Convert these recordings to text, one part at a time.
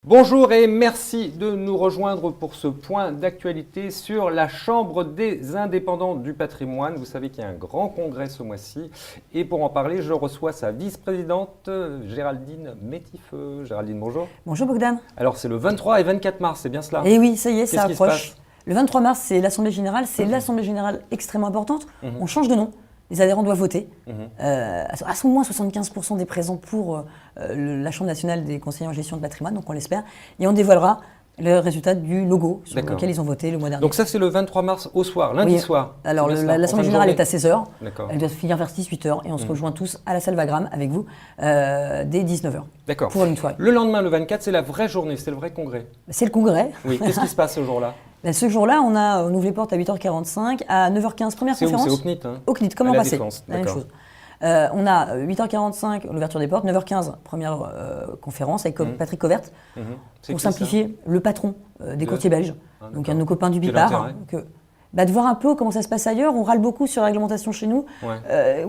Bonjour et merci de nous rejoindre pour ce point d'actualité sur la Chambre des indépendants du patrimoine. Vous savez qu'il y a un grand congrès ce mois-ci et pour en parler, je reçois sa vice-présidente Géraldine Métifeux. Géraldine, bonjour. Bonjour Bogdan. Alors c'est le 23 et 24 mars, c'est bien cela? Et oui, ça y est, ça Qu'est-ce qui se approche. passe? Le 23 mars, c'est l'Assemblée Générale. C'est l'Assemblée Générale extrêmement importante. On change de nom. Les adhérents doivent voter. À ce moment, 75% des présents pour la Chambre nationale des conseillers en gestion de patrimoine, donc on l'espère. Et on dévoilera le résultat du logo sur lequel ils ont voté le mois dernier. Donc ça, c'est le 23 mars au soir, lundi soir. Alors l'Assemblée Générale est à 16h. D'accord. Elle doit finir vers 18h et on se rejoint tous à la salle Wagram avec vous dès 19h. D'accord. Pour une soirée. Le lendemain, le 24, c'est la vraie journée, c'est le vrai congrès. C'est le congrès. Oui, qu'est-ce qui se passe ce jour-là? Ce jour-là, on ouvre les portes à 8h45, à 9h15, première conférence. C'est au CNIT, hein? Au CNIT, comme l'an passé. La même chose. On a 8h45, l'ouverture des portes, 9h15, première conférence avec Patrick Covert, pour simplifier, le patron des courtiers belges, donc un de nos copains du Bipar. De voir un peu comment ça se passe ailleurs. On râle beaucoup sur la réglementation chez nous.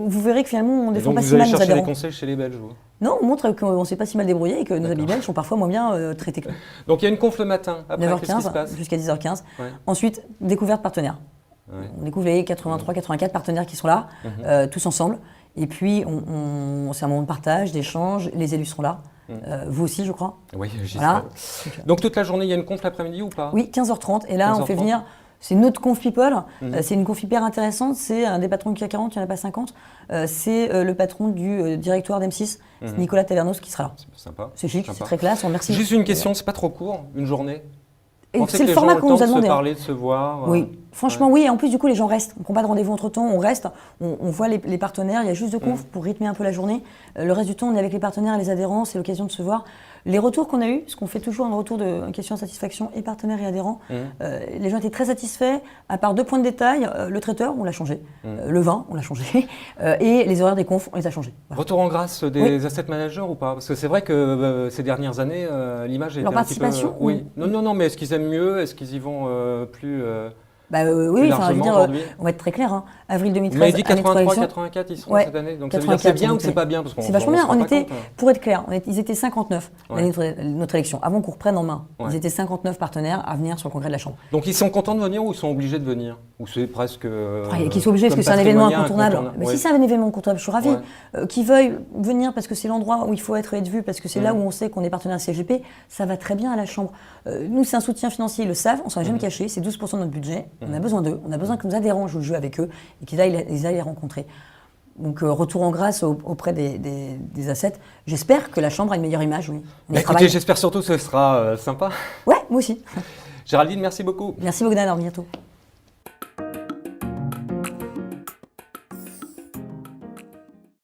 Vous verrez que finalement, on ne défend pas si mal nos adhérents. Vous allez chercher des conseils chez les Belges, vous? Non, on montre qu'on ne s'est pas si mal débrouillé et que nos amis belges sont parfois moins bien traités que nous. Donc il y a une conf le matin, après 9h15 jusqu'à 10h15. Ensuite, découverte partenaires. On découvre les 83, 84 partenaires qui sont là, tous ensemble. Et puis, c'est un moment de partage, d'échange. Les élus seront là. Vous aussi, je crois. Oui, j'y serai. Donc toute la journée, il y a une conf l'après-midi ou pas? Oui, 15h30. Et là, on fait venir... C'est notre conf people, c'est une conf hyper intéressante, c'est un des patrons du CAC 40, il n'y en a pas 50, c'est le patron du directoire d'M6, Nicolas Tavernos qui sera là. C'est sympa. C'est chic, c'est très classe, on remercie. Juste une question, c'est pas trop court, une journée? C'est le format qu'on nous a demandé. De se parler, de se voir. Oui, franchement oui, et en plus du coup les gens restent, on ne prend pas de rendez-vous entre temps, on reste, on voit les partenaires, il y a juste de conf pour rythmer un peu la journée. Le reste du temps on est avec les partenaires et les adhérents, c'est l'occasion de se voir. Les retours qu'on a eus, parce qu'on fait toujours un retour de question de satisfaction et partenaires et adhérents, les gens étaient très satisfaits, à part 2 points de détail, le traiteur on l'a changé, le vin on l'a changé, et les horaires des confs on les a changés. Voilà. Retour en grâce des asset managers ou pas? Parce que c'est vrai que ces dernières années, l'image était un petit peu... Oui, non, mais est-ce qu'ils aiment mieux? Est-ce qu'ils y vont plus oui, enfin, je veux dire, on va être très clair. Avril 2013, mais il dit 83, 84, ils seront cette année. Donc ça veut dire c'est bien ou c'est pas bien? C'est vachement bien. Pour être clair, ils étaient 59 l'année de notre élection, avant qu'on reprenne en main. Ils étaient 59 partenaires à venir sur le congrès de la Chambre. Donc ils sont contents de venir ou ils sont obligés de venir? Ou c'est presque... qu'ils soient obligés parce que c'est un événement incontournable. Mais si c'est un événement incontournable, je suis ravie. Qu'ils veuillent venir parce que c'est l'endroit où il faut être vu, parce que c'est là où on sait qu'on est partenaire CGP, ça va très bien à la Chambre. Nous, c'est un soutien financier, ils le savent, on ne s'en est jamais caché, c'est 12% de notre budget. On a besoin d'eux, on a besoin que nos adhérents jouent le jeu avec eux et qu'ils aillent les rencontrer. Donc, retour en grâce auprès des assets. J'espère que la Chambre a une meilleure image. Oui. Écoutez, j'espère surtout que ce sera sympa. Ouais, moi aussi. Géraldine, merci beaucoup. Merci Bogdan, à bientôt.